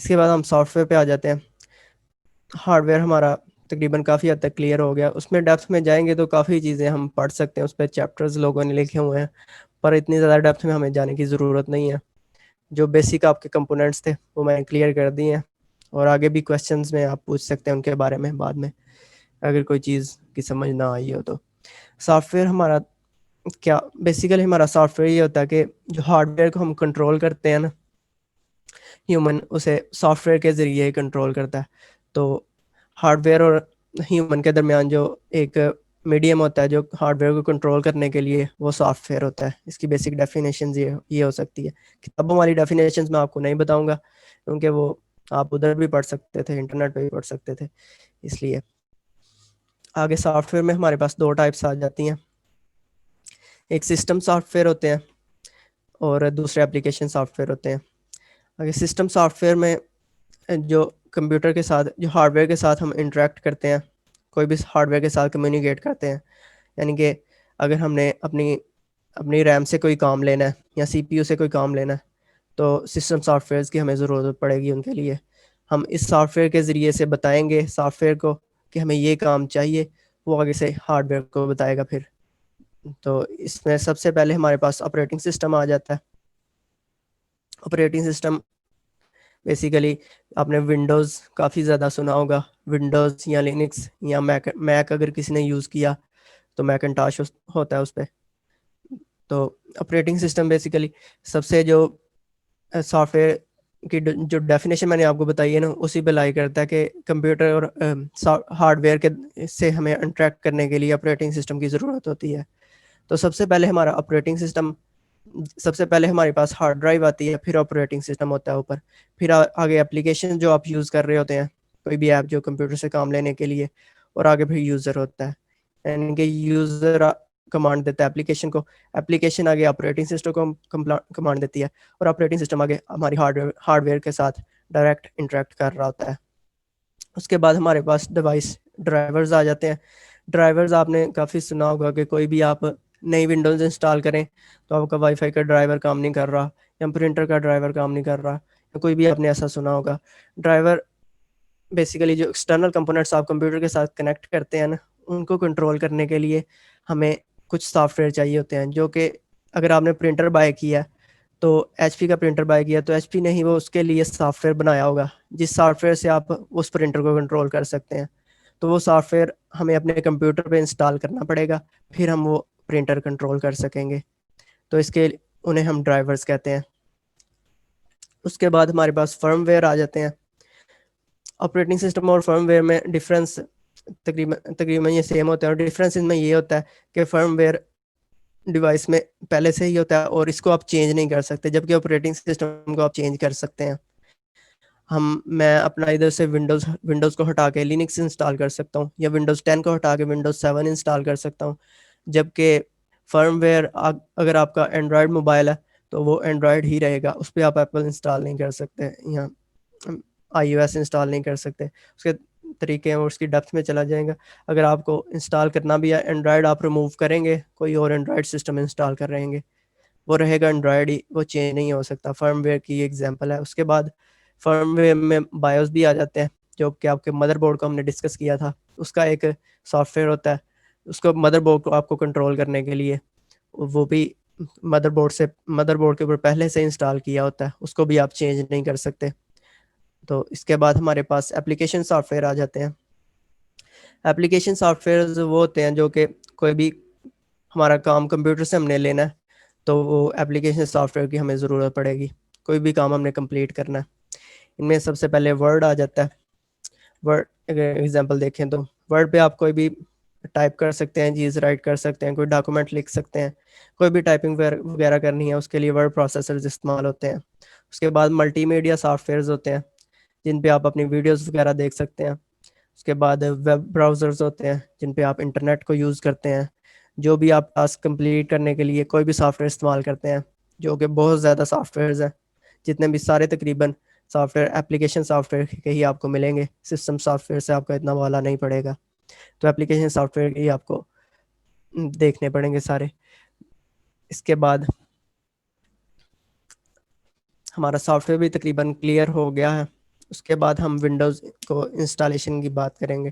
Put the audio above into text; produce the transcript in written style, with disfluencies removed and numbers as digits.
اس کے بعد ہم سافٹ ویئر پہ آ جاتے ہیں. ہارڈ ویئر ہمارا تقریباً کافی حد تک کلیئر ہو گیا. اس میں ڈیپتھ میں جائیں گے تو کافی چیزیں ہم پڑھ سکتے ہیں, اس پہ چیپٹرز لوگوں نے لکھے ہوئے ہیں, پر اتنی زیادہ ڈیپتھ میں ہمیں جانے کی ضرورت نہیں ہے. جو بیسک آپ کے کمپوننٹس تھے وہ میں نے کلیئر کر دیے ہیں, اور آگے بھی کویشچنز میں آپ پوچھ سکتے ہیں ان کے بارے میں بعد میں, اگر کوئی چیز کی سمجھ نہ آئی ہو تو. سافٹ ویئر ہمارا کیا بیسیکلی ہمارا سافٹ ویئر یہ ہوتا ہے کہ جو ہارڈ ویئر کو ہم کنٹرول کرتے ہیں نا, ہیومن اسے سافٹ ویئر کے ذریعے ہی کنٹرول کرتا ہے. تو ہارڈ ویئر اور ہیومن کے درمیان جو ایک میڈیم ہوتا ہے جو ہارڈ ویئر کو کنٹرول کرنے کے لیے, وہ سافٹ ویئر ہوتا ہے. اس کی بیسک ڈیفینیشنز یہ ہو سکتی ہے. کتابوں والی ڈیفینیشنز میں آپ کو نہیں بتاؤں گا, کیونکہ وہ آپ ادھر بھی پڑھ سکتے تھے, انٹرنیٹ پہ بھی پڑھ سکتے تھے. اس لیے آگے سافٹ ویئر میں ہمارے پاس دو ٹائپس آ جاتی ہیں. ایک سسٹم سافٹ ویئر ہوتے ہیں اور دوسرے اپلیکیشن سافٹ ویئر ہوتے ہیں. اگر سسٹم سافٹ ویئر میں جو کمپیوٹر کے ساتھ, جو ہارڈ ویئر کے ساتھ ہم انٹریکٹ کرتے ہیں, کوئی بھی ہارڈ ویئر کے ساتھ کمیونیکیٹ کرتے ہیں, یعنی کہ اگر ہم نے اپنی ریم سے کوئی کام لینا ہے یا سی پی یو سے کوئی کام لینا ہے, تو سسٹم سافٹ ویئرز کی ہمیں ضرورت پڑے گی ان کے لیے. ہم اس سافٹ ویئر کے ذریعے سے بتائیں گے سافٹ ویئر کو کہ ہمیں یہ کام چاہیے, وہ آگے سے ہارڈ ویئر کو بتائے گا پھر. تو اس میں سب سے پہلے ہمارے پاس آپریٹنگ سسٹم آ جاتا ہے. آپریٹنگ سسٹم بیسیکلی آپ نے ونڈوز کافی زیادہ سنا ہوگا, ونڈوز یا لینکس یا میک اگر کسی نے یوز کیا تو میکنٹاش ہوتا ہے اس پہ. تو آپریٹنگ سسٹم بیسیکلی سب سے جو سافٹ ویئر کی جو ڈیفینیشن میں نے آپ کو بتائی ہے نا, اسی پہ لائی کرتا ہے کہ کمپیوٹر اور ہارڈ ویئر کے سے ہمیں انٹریکٹ کرنے کے لیے آپریٹنگ سسٹم کی ضرورت ہوتی ہے. تو سب سے پہلے ہمارا آپریٹنگ سسٹم, سب سے پہلے ہمارے پاس ہارڈ ڈرائیو آتی ہے, پھر آپریٹنگ سسٹم ہوتا ہے اوپر, پھر آگے اپلیکیشن جو آپ یوز کر رہے ہوتے ہیں, کوئی بھی ایپ جو کمپیوٹر سے کام لینے کے لیے, اور آگے پھر یوزر ہوتا ہے, یعنی کہ یوزر کمانڈ دیتا ہے اپلیکیشن کو, اپلیکیشن آگے آپریٹنگ سسٹم کو کمانڈ دیتی ہے, اور آپریٹنگ سسٹم آگے ہماری ہارڈ ویئر کے ساتھ ڈائریکٹ انٹریکٹ کر رہا ہوتا ہے. اس کے بعد ہمارے پاس ڈیوائس ڈرائیورز آ جاتے ہیں. ڈرائیورز آپ نے کافی سنا ہوگا کہ کوئی بھی آپ نئی ونڈوز انسٹال کریں تو آپ کا وائی فائی کا ڈرائیور کام نہیں کر رہا, یا پرنٹر کا ڈرائیور کام نہیں کر رہا, یا کوئی بھی آپ نے ایسا سنا ہوگا. ڈرائیور بیسیکلی جو ایکسٹرنل کمپوننٹس آپ کمپیوٹر کے ساتھ کنیکٹ کرتے ہیں نا, ان کو کنٹرول کرنے کے لیے ہمیں کچھ سافٹ ویئر چاہیے ہوتے ہیں. جو کہ اگر آپ نے پرنٹر بائی کیا تو ایچ پی کا پرنٹر بائی کیا تو ایچ پی نے ہی وہ اس کے لیے سافٹ ویئر بنایا ہوگا, جس سافٹ ویئر سے آپ اس پرنٹر کو کنٹرول کر سکتے ہیں. تو وہ سافٹ ویئر ہمیں اپنے کمپیوٹر پہ انسٹال کرنا پڑے گا, پھر ہم وہ پرنٹر کنٹرول کر سکیں گے. تو اس کے انہیں ہم ڈرائیورز کہتے ہیں. اس کے بعد ہمارے پاس فرم ویئر آ جاتے ہیں. آپریٹنگ سسٹم اور فرم ویئر میں ڈفرینس تقریباً یہ سیم ہوتا ہے, اور ڈفرینس ان میں یہ ہوتا ہے کہ فرم ویئر ڈیوائس میں پہلے سے ہی ہوتا ہے اور اس کو آپ چینج نہیں کر سکتے, جبکہ آپریٹنگ سسٹم کو آپ چینج کر سکتے ہیں. میں اپنا ادھر سے ونڈوز کو ہٹا کے لینکس انسٹال کر سکتا ہوں, یا ونڈوز 10 کو ہٹا کے ونڈوز 7 انسٹال کر سکتا ہوں. جبکہ فرم ویئر اگر آپ کا اینڈرائڈ موبائل ہے تو وہ اینڈرائڈ ہی رہے گا, اس پہ آپ ایپل انسٹال نہیں کر سکتے, یا آئی او ایس انسٹال نہیں کر سکتے. اس کے طریقے ہیں اور اس کی ڈیپتھ میں چلا جائیں گا. اگر آپ کو انسٹال کرنا بھی ہے اینڈرائڈ, آپ ریموو کریں گے, کوئی اور اینڈرائڈ سسٹم انسٹال کر رہیں گے, وہ رہے گا اینڈرائڈ ہی, وہ چینج نہیں ہو سکتا. فرم ویئر کی ایگزامپل ہے. اس کے بعد فرم ویئر میں بایوس بھی آ جاتے ہیں, جو کہ آپ کے مدر بورڈ کو ہم نے ڈسکس کیا تھا, اس کا ایک سافٹ ویئر ہوتا ہے. اس کو مدر بورڈ کو آپ کو کنٹرول کرنے کے لیے وہ بھی مدر بورڈ کے اوپر پہلے سے انسٹال کیا ہوتا ہے, اس کو بھی آپ چینج نہیں کر سکتے. تو اس کے بعد ہمارے پاس اپلیکیشن سافٹ ویئر آ جاتے ہیں. اپلیکیشن سافٹ ویئر وہ ہوتے ہیں جو کہ کوئی بھی ہمارا کام کمپیوٹر سے ہم نے لینا ہے تو وہ اپلیکیشن سافٹ ویئر کی ہمیں ضرورت پڑے گی, کوئی بھی کام ہم نے کمپلیٹ کرنا ہے. ان میں سب سے پہلے ورڈ آ جاتا ہے. ورڈ اگر ایگزامپل دیکھیں تو ورڈ پہ آپ کوئی بھی ٹائپ کر سکتے ہیں, چیز رائٹ کر سکتے ہیں, کوئی ڈاکومنٹ لکھ سکتے ہیں, کوئی بھی ٹائپنگ وغیرہ کرنی ہے, اس کے لیے ورڈ پروسیسرز استعمال ہوتے ہیں. اس کے بعد ملٹی میڈیا سافٹ ویئرز ہوتے ہیں جن پہ آپ اپنی ویڈیوز وغیرہ دیکھ سکتے ہیں. اس کے بعد ویب براؤزرز ہوتے ہیں جن پہ آپ انٹرنیٹ کو یوز کرتے ہیں. جو بھی آپ ٹاسک کمپلیٹ کرنے کے لیے کوئی بھی سافٹ ویئر استعمال کرتے ہیں, جو کہ بہت زیادہ سافٹ ویئرز ہیں, جتنے بھی سارے تقریباً soft where application soft where کے ہی آپ کو ملیں گے, سسٹم سافٹ ویئر سے آپ کا اتنا والا نہیں پڑے گا. تو اپلیکیشن سافٹ ویئر ہی آپ کو دیکھنے پڑیں گے سارے. اس کے بعد ہمارا سافٹ ویئر بھی تقریباً کلیئر ہو گیا ہے. اس کے بعد ہم ونڈوز کو انسٹالیشن کی بات کریں گے.